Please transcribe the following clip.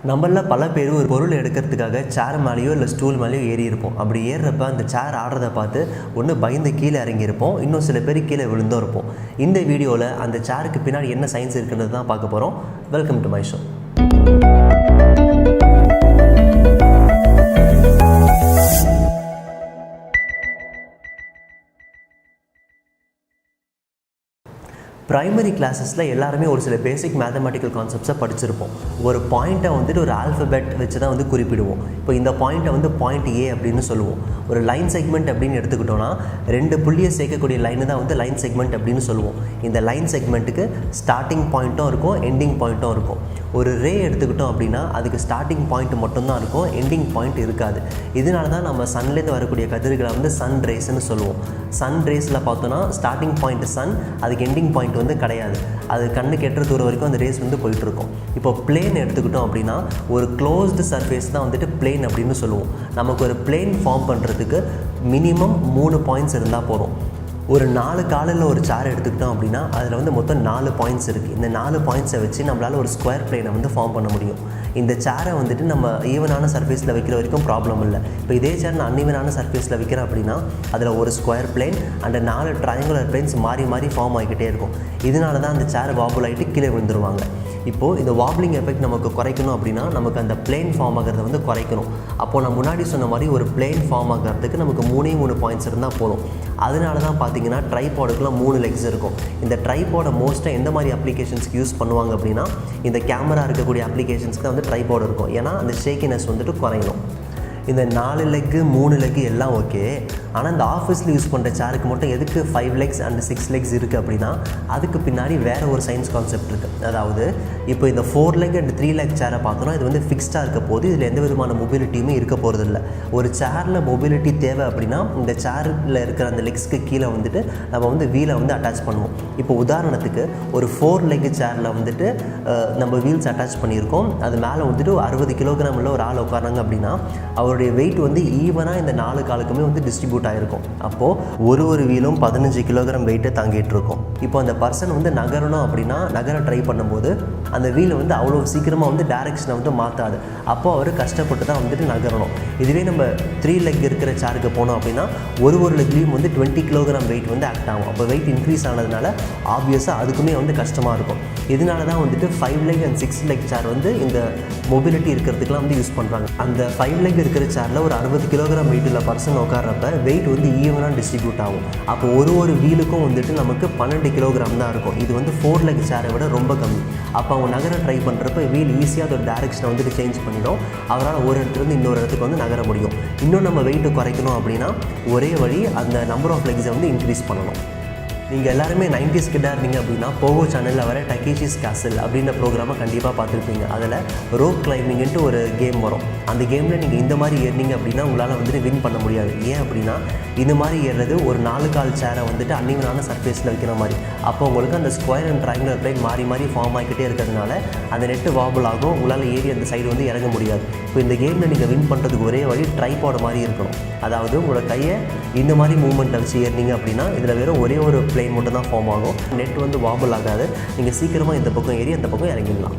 நம்மள பல பேர் ஒரு பொருள் எடுக்கிறதுக்காக சேர் மேலேயோ இல்லை ஸ்டூல் மேலேயோ ஏறி இருப்போம். அப்படி ஏறுறப்ப அந்த சேர் ஆடுறதை பார்த்து ஒன்று பயந்து கீழே இறங்கியிருப்போம், இன்னும் சில பேர் கீழே விழுந்தும் இருப்போம். இந்த வீடியோவில் அந்த சேருக்கு பின்னாடி என்ன சயின்ஸ் இருக்குன்றது தான் பார்க்க போகிறோம். Welcome to my show. Primary கிளாஸஸில் எல்லாருமே ஒரு சில பேசிக் மேத்தமெட்டிக்கல் கான்செப்ட்ஸை படிச்சிருப்போம். ஒரு பாயிண்ட்டை வந்துட்டு ஒரு ஆல்ஃபபெட் வச்சு தான் வந்து குறிப்பிடுவோம். இப்போ இந்த பாயிண்ட்டை வந்து பாயிண்ட் ஏ அப்படின்னு சொல்லுவோம். ஒரு லைன் செக்மெண்ட் அப்படின்னு எடுத்துக்கிட்டோன்னா 2 புள்ளியை சேர்க்கக்கூடிய லைனு தான் வந்து லைன் செக்மெண்ட் அப்படின்னு சொல்லுவோம். இந்த லைன் செக்மெண்ட்டுக்கு ஸ்டார்டிங் பாயிண்ட்டும் இருக்கும், எண்டிங் பாயிண்ட்டும் இருக்கும். ஒரு ரே எடுத்துக்கிட்டோம் அப்படின்னா அதுக்கு ஸ்டார்டிங் பாயிண்ட் மட்டும்தான் இருக்கும், எண்டிங் பாயிண்ட் இருக்காது. இதனால தான் நம்ம சன்லேருந்து வரக்கூடிய கதிர்களை வந்து சன் ரேஸ்ன்னு சொல்லுவோம். சன் ரேஸில் பார்த்தோன்னா ஸ்டார்டிங் பாயிண்ட் சன், அதுக்கு எண்டிங் பாயிண்ட் வந்து கிடையாது. அது கண்ணுக்கு எட்டுற தூரம் வரைக்கும் அந்த ரேஸ் வந்து போயிட்டுருக்கும். இப்போ பிளேன் எடுத்துக்கிட்டோம் அப்படின்னா ஒரு க்ளோஸ்டு சர்ஃபேஸ் தான் வந்துட்டு பிளேன் அப்படின்னு சொல்லுவோம். நமக்கு ஒரு பிளேன் ஃபார்ம் பண்ணுறதுக்கு மினிமம் 3 பாயிண்ட்ஸ் இருந்தால் போதும். ஒரு 4 காலில் ஒரு சேர் எடுத்துக்கிட்டோம் அப்படின்னா அதில் வந்து மொத்தம் 4 பாயிண்ட்ஸ் இருக்குது. இந்த 4 பாயிண்ட்ஸை வச்சு நம்மளால் ஒரு ஸ்கொயர் பிளேனை வந்து ஃபார்ம் பண்ண முடியும். இந்த சேரை வந்துட்டு நம்ம ஈவனான சர்ஃபேஸில் வைக்கிற வரைக்கும் ப்ராப்ளம் இல்லை. இப்போ இதே சேர் நான் அன்ஈவனான சர்ஃபேஸில் வைக்கிறேன் அப்படின்னா அதில் ஒரு square plane and 4 triangular planes மாறி மாறி ஃபார்ம் ஆகிக்கிட்டே இருக்கும். இதனால தான் அந்த சேர் வாபுல் ஆகிட்டு கீழே விழுந்துருவாங்க. இப்போது இந்த வாப்லிங் எஃபெக்ட் நமக்கு குறைக்கணும் அப்படின்னா நமக்கு அந்த பிளேன் ஃபார்ம் ஆகிறத வந்து குறைக்கணும். அப்போது நான் முன்னாடி சொன்ன மாதிரி ஒரு பிளேன் ஃபார்ம் ஆகிறதுக்கு நமக்கு 3 பாயிண்ட்ஸ் இருந்தால் போதும். அதனால தான் பார்த்தீங்கன்னா ட்ரைபாடுக்குலாம் 3 லெக்ஸ் இருக்கும். இந்த ட்ரைபாடை மோஸ்ட்டாக எந்த மாதிரி அப்ளிகேஷன்ஸ்க்கு யூஸ் பண்ணுவாங்க அப்படின்னா இந்த கேமரா இருக்கக்கூடிய அப்ளிகேஷன்ஸ்க்கு வந்து ட்ரைபாடு இருக்கும். ஏன்னா அந்த ஷேக்கினஸ் வந்துட்டு குறையணும். இந்த 4 லெக்கு 3 லெக்கு எல்லாம் ஓகே. ஆனால் இந்த ஆஃபீஸில் யூஸ் பண்ணுற சேருக்கு மட்டும் எதுக்கு 5 லெக்ஸ் அண்ட் 6 லெக்ஸ் இருக்குது அப்படின்னா அதுக்கு பின்னாடி வேறு ஒரு சயின்ஸ் கான்செப்ட் இருக்குது. அதாவது இப்போ இந்த 4 லெக் அண்ட் 3 லெக் சேரை பார்த்தோன்னா இது வந்து ஃபிக்ஸ்டாக இருக்க போது, இதில் எந்த விதமான மொபிலிட்டியுமே இருக்க போகிறது இல்லை. ஒரு சேரில் மொபிலிட்டி தேவை அப்படின்னா இந்த சேரில் இருக்கிற அந்த லெக்ஸ்க்கு கீழே வந்துட்டு நம்ம வந்து வீலை வந்து அட்டாச் பண்ணுவோம். இப்போ உதாரணத்துக்கு ஒரு 4 லெக் சேரில் வந்துட்டு நம்ம வீல்ஸ் அட்டாச் பண்ணியிருக்கோம். அது மேலே வந்துட்டு 60 கிலோகிராம் உள்ள ஒரு ஆள் உட்காராங்க அப்படின்னா அவருடைய வெயிட் வந்து ஈவனாக இந்த 4 காலுக்குமே வந்து டிஸ்ட்ரிபியூட் ஆகிருக்கும். அப்போது ஒரு வீலும் 15 கிலோகிராம் வெயிட்டை தாங்கிட்டு இருக்கும். இப்போ அந்த பர்சன் வந்து நகரணும் அப்படின்னா நகர ட்ரை பண்ணும்போது அந்த வீலை வந்து அவ்வளோ சீக்கிரமாக வந்து டைரெக்ஷனை வந்து மாற்றாது. அப்போது அவர் கஷ்டப்பட்டு தான் வந்துட்டு நகரணும். இதுவே நம்ம 3 லெக் இருக்கிற சேருக்கு போனோம் அப்படின்னா ஒரு லெக்லேயும் வந்து 20 கிலோகிராம் வெயிட் வந்து ஆக்ட் ஆகும். அப்போ வெயிட் இன்க்ரீஸ் ஆனதுனால ஆப்வியஸாக அதுக்குமே வந்து கஷ்டமாக இருக்கும். இதனால தான் வந்துட்டு 5 லெக் அண்ட் 6 லெக் சேர் வந்து இந்த மொபிலிட்டி இருக்கிறதுக்குலாம் வந்து யூஸ் பண்ணுறாங்க. அந்த 5 லெக் இருக்கிற சேரில் ஒரு 60 கிலோகிராம் வெயிட் உள்ள பர்சன் உட்கார்றப்ப வெயிட் வந்து ஈவனாக டிஸ்ட்ரிபியூட் ஆகும். அப்போ ஒரு வீலுக்கும் வந்துட்டு நமக்கு 12 கிலோகிராம் தான் இருக்கும். இது வந்து 4 லெக் சேரை விட ரொம்ப கம்மி. அப்போ அவங்க நகர ட்ரை பண்ணுறப்ப வீல் ஈஸியாக அதோட டேரெக்ஷனை வந்துட்டு சேஞ்ச் பண்ணிடும். அவரால் ஒரு இடத்துலேருந்து இன்னொரு இடத்துக்கு வந்து நகர முடியும். இன்னும் நம்ம வெயிட்டு குறைக்கணும் அப்படின்னா ஒரே வழி அந்த நம்பர் ஆஃப் லெக்ஸை வந்து இன்க்ரீஸ் பண்ணணும். நீங்கள் எல்லாருமே 90s கிட்டாக இருந்தீங்க அப்படின்னா போகோ சேனலில் வர டக்கேஷிஸ் கேசல் அப்படின்ற ப்ரோக்ராமை கண்டிப்பாக பார்த்துருப்பீங்க. அதில் ரோப் கிளைம்பிங்ன்ட்டு ஒரு கேம் வரும். அந்த கேமில் நீங்கள் இந்த மாதிரி ஏறினீங்க அப்படின்னா உங்களால் வந்துட்டு வின் பண்ண முடியாது. ஏன் அப்படின்னா இந்த மாதிரி ஏறுறது ஒரு 4 கால் சேரை வந்துட்டு அன்னிவனான சர்ஃபேஸில் வைக்கிற மாதிரி. அப்போ உங்களுக்கு அந்த ஸ்கொயர் அண்ட் ட்ரையாங்குலர் பிளேன் மாறி ஃபார்ம் ஆகிக்கிட்டே இருக்கிறதுனால அந்த நெட்டு வாபுல் ஆகும். உங்களால் ஏறி அந்த சைடு வந்து இறங்க முடியாது. இப்போ இந்த கேமில் நீங்கள் வின் பண்ணுறதுக்கு ஒரே வழி ட்ரைபாட் மாதிரி இருக்கணும். அதாவது உங்களோட கையை இந்த மாதிரி மூவ்மெண்ட்டை வச்சு ஏறினீங்க அப்படின்னா இதில் வெறும் ஒரே பிளேன் மட்டும் தான் ஃபார்ம் ஆகும். நெட் வந்து வாபுல் ஆகாது. நீங்கள் சீக்கிரமாக இந்த பக்கம் ஏறி அந்த பக்கம் இறங்கிடலாம்.